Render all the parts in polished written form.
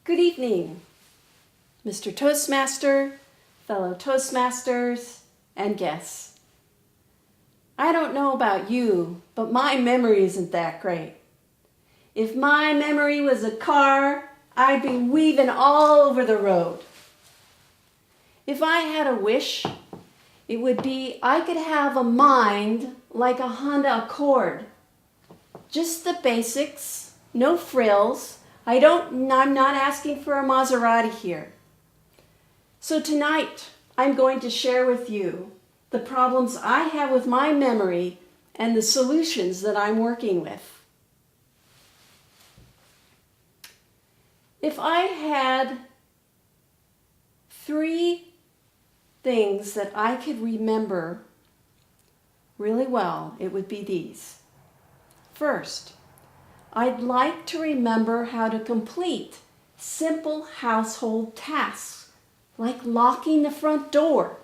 Good evening, Mr. Toastmaster, fellow Toastmasters, and guests. I don't know about you, but my memory isn't that great. If my memory was a car, I'd be weaving all over the road. If I had a wish, it would be I could have a mind like a Honda Accord. Just the basics, no frills. I'm not asking for a Maserati here. So tonight, I'm going to share with you the problems I have with my memory and the solutions that I'm working with. If I had 3 things that I could remember really well, it would be these. First, I'd like to remember how to complete simple household tasks, like locking the front door.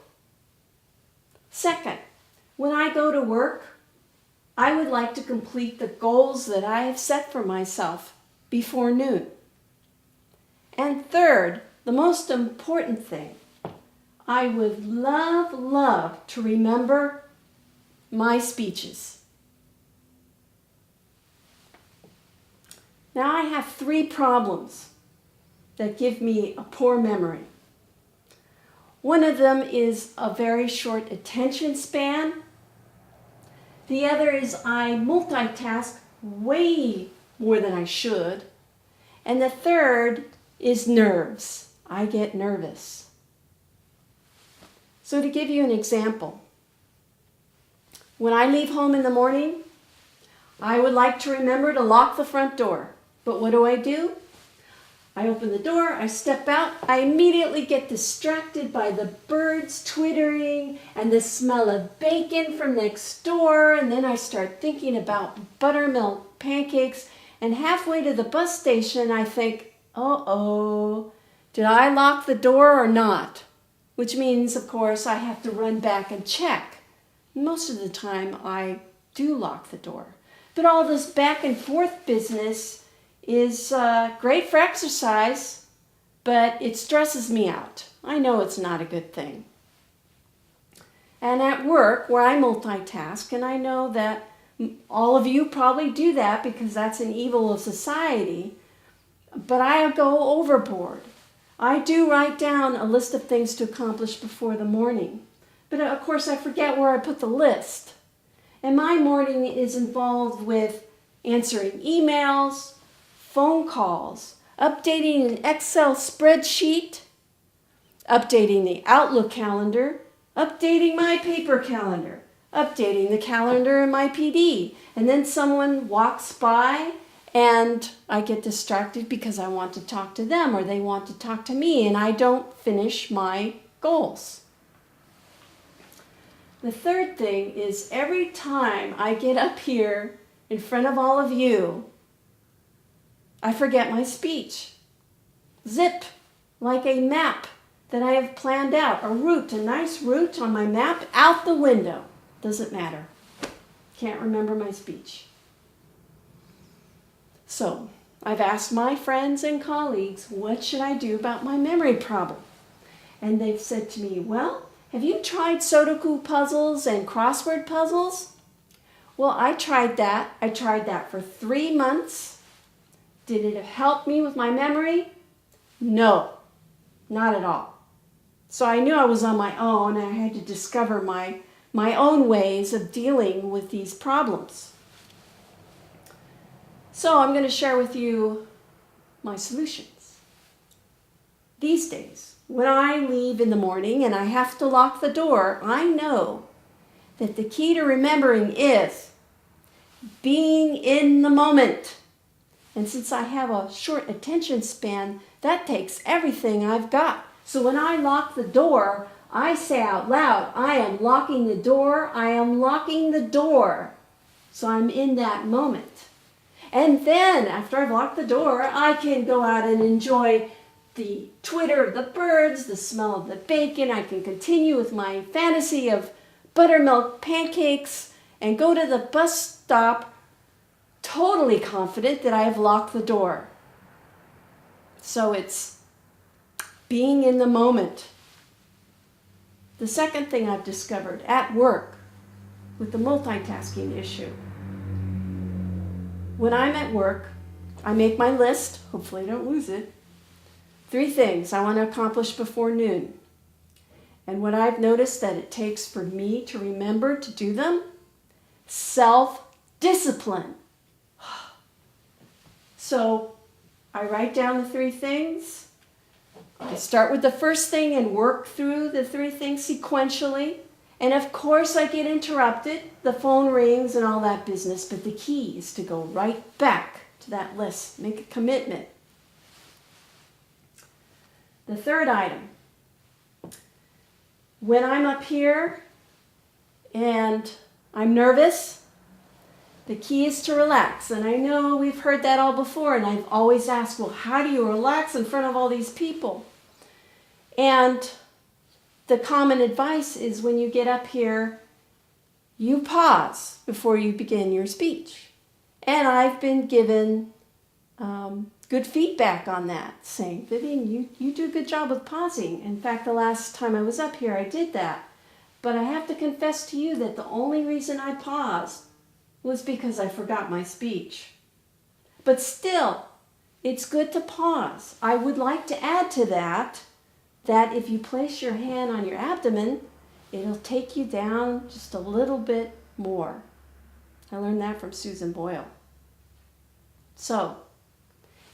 Second, when I go to work, I would like to complete the goals that I have set for myself before noon. And third, the most important thing, I would love to remember my speeches. Now I have 3 problems that give me a poor memory. One of them is a very short attention span. The other is I multitask way more than I should. And the third is nerves. I get nervous. So to give you an example, when I leave home in the morning, I would like to remember to lock the front door. But what do? I open the door, I step out, I immediately get distracted by the birds twittering and the smell of bacon from next door, and then I start thinking about buttermilk pancakes, and halfway to the bus station I think, uh-oh, did I lock the door or not? Which means, of course, I have to run back and check. Most of the time I do lock the door. But all this back and forth business is great for exercise, but it stresses me out. I know it's not a good thing. And at work, where I multitask, and I know that all of you probably do that because that's an evil of society, but I go overboard. I do write down a list of things to accomplish before the morning, but of course I forget where I put the list. And my morning is involved with answering emails, phone calls, updating an Excel spreadsheet, updating the Outlook calendar, updating my paper calendar, updating the calendar in my PD. And then someone walks by and I get distracted because I want to talk to them or they want to talk to me and I don't finish my goals. The third thing is every time I get up here in front of all of you, I forget my speech. Zip, like a map that I have planned out, a nice route on my map, out the window. Doesn't matter. Can't remember my speech. So, I've asked my friends and colleagues, what should I do about my memory problem? And they've said to me, well, have you tried Sudoku puzzles and crossword puzzles? Well, I tried that. I tried that for 3 months. Did it help me with my memory? No, not at all. So I knew I was on my own and I had to discover my own ways of dealing with these problems. So I'm going to share with you my solutions. These days, when I leave in the morning and I have to lock the door, I know that the key to remembering is being in the moment. And since I have a short attention span, that takes everything I've got. So when I lock the door, I say out loud, I am locking the door, I am locking the door. So I'm in that moment. And then after I've locked the door, I can go out and enjoy the twitter of the birds, the smell of the bacon. I can continue with my fantasy of buttermilk pancakes and go to the bus stop totally confident that I have locked the door. So it's being in the moment. The second thing I've discovered at work with the multitasking issue. When I'm at work, I make my list, hopefully I don't lose it, 3 things I want to accomplish before noon. And what I've noticed that it takes for me to remember to do them, self-discipline. So I write down the 3 things. I start with the first thing and work through the 3 things sequentially. And of course I get interrupted. The phone rings and all that business. But the key is to go right back to that list. Make a commitment. The third item. When I'm up here and I'm nervous, the key is to relax. And I know we've heard that all before. And I've always asked, well, how do you relax in front of all these people? And the common advice is when you get up here, you pause before you begin your speech. And I've been given good feedback on that, saying, Vivian, you do a good job with pausing. In fact, the last time I was up here, I did that. But I have to confess to you that the only reason I paused was because I forgot my speech. But still, it's good to pause. I would like to add to that if you place your hand on your abdomen, it'll take you down just a little bit more. I learned that from Susan Boyle. So,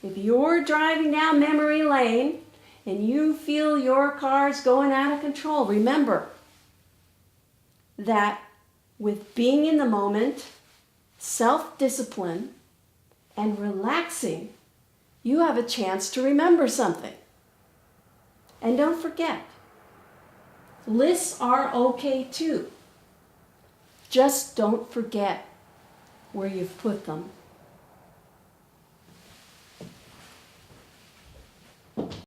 if you're driving down memory lane and you feel your car's going out of control, remember that with being in the moment, self-discipline, and relaxing, you have a chance to remember something. And don't forget, lists are okay too. Just don't forget where you've put them.